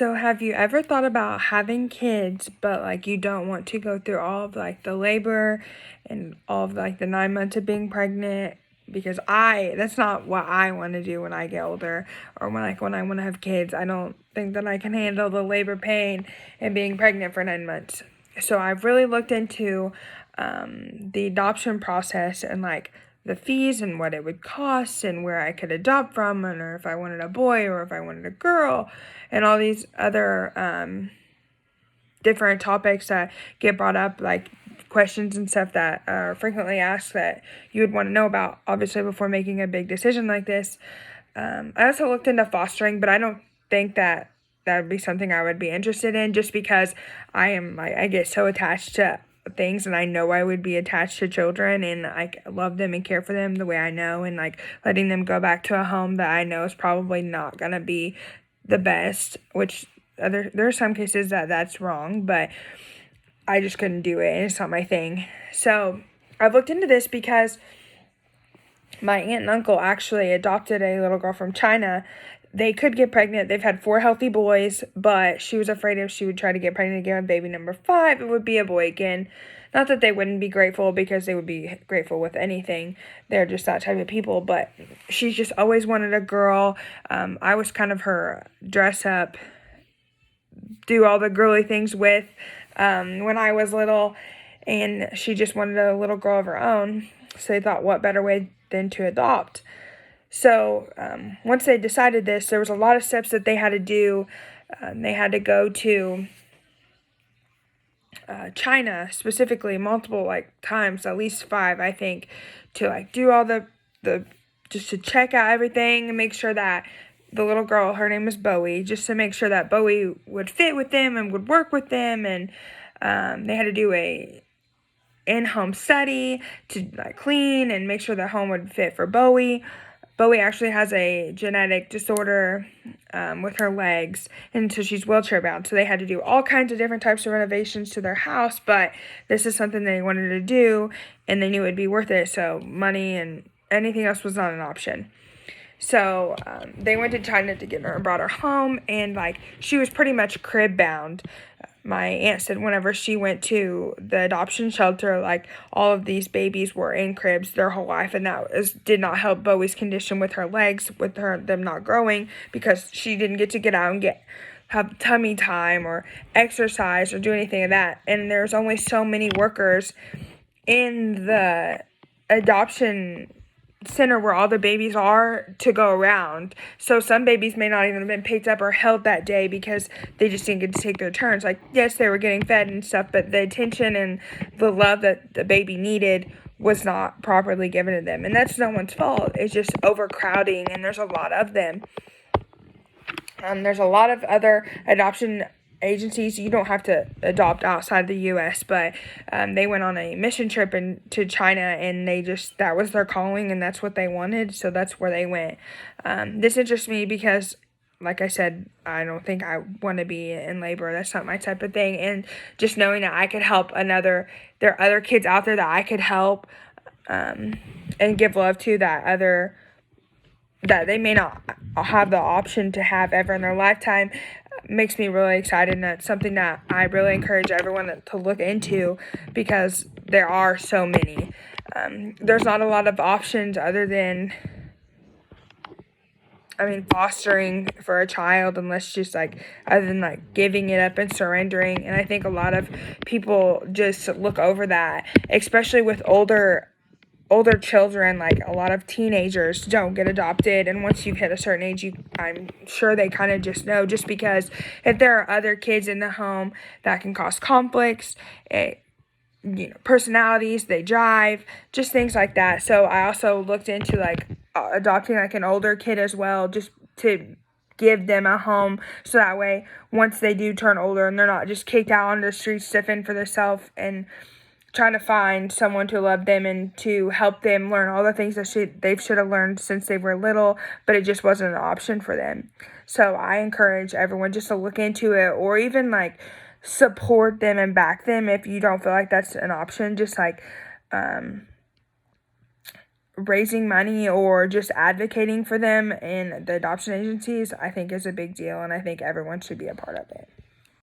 So have you ever thought about having kids, but like you don't want to go through all of like the labor and all of like the 9 months of being pregnant? Because that's not what I want to do when I get older or when I want to have kids. I don't think that I can handle the labor pain and being pregnant for 9 months. So I've really looked into the adoption process and like the fees and what it would cost and where I could adopt from, and or if I wanted a boy or if I wanted a girl, and all these other different topics that get brought up, like questions and stuff that are frequently asked that you would want to know about, obviously, before making a big decision like this. I also looked into fostering, but I don't think that would be something I would be interested in, just because I get so attached to things, and I know I would be attached to children, and I love them and care for them the way I know, and like letting them go back to a home that I know is probably not gonna be the best, which there are some cases that's wrong, but I just couldn't do it, and it's not my thing. So I've looked into this because my aunt and uncle actually adopted a little girl from China. They could get pregnant. They've had 4 healthy boys, but she was afraid if she would try to get pregnant again with baby number 5, it would be a boy again. Not that they wouldn't be grateful, because they would be grateful with anything. They're just that type of people, but she's just always wanted a girl. I was kind of her dress up, do all the girly things with when I was little, and she just wanted a little girl of her own. So they thought, what better way than to adopt? So once they decided this, there was a lot of steps that they had to do. They had to go to China specifically multiple times, at least 5, I think, to do all the just to check out everything and make sure that the little girl, her name is Bowie, just to make sure that Bowie would fit with them and would work with them. And they had to do a in-home study to clean and make sure the home would fit for Bowie. Bowie actually has a genetic disorder with her legs, and so she's wheelchair bound. So they had to do all kinds of different types of renovations to their house, but this is something they wanted to do, and they knew it would be worth it. So money and anything else was not an option. So they went to China to get her and brought her home, and she was pretty much crib bound. My aunt said whenever she went to the adoption shelter, all of these babies were in cribs their whole life, and did not help Bowie's condition with her legs, with them not growing, because she didn't get out and have tummy time or exercise or do anything of that. And there's only so many workers in the adoption center where all the babies are to go around. So some babies may not even have been picked up or held that day because they just didn't get to take their turns. Yes, they were getting fed and stuff, but the attention and the love that the baby needed was not properly given to them. And that's no one's fault. It's just overcrowding, and there's a lot of them. There's a lot of other adoption agencies. You don't have to adopt outside the U.S., but they went on a mission trip to China, and that was their calling, and that's what they wanted, so that's where they went. This interests me because, like I said, I don't think I want to be in labor. That's not my type of thing, and just knowing that I could help there are other kids out there that I could help and give love to that they may not have the option to have ever in their lifetime, makes me really excited, and that's something that I really encourage everyone to look into, because there are so many. There's not a lot of options other than fostering for a child, unless just other than giving it up and surrendering. And I think a lot of people just look over that, especially with older children. A lot of teenagers don't get adopted, and once you've hit a certain age, I'm sure they kind of just know, just because if there are other kids in the home, that can cause conflicts, personalities, they drive, just things like that. So I also looked into adopting an older kid as well, just to give them a home, so that way once they do turn older and they're not just kicked out on the streets to fend for themselves, and trying to find someone to love them and to help them learn all the things that they should have learned since they were little, but it just wasn't an option for them. So I encourage everyone just to look into it, or even support them and back them if you don't feel like that's an option. Just raising money or just advocating for them in the adoption agencies, I think is a big deal, and I think everyone should be a part of it.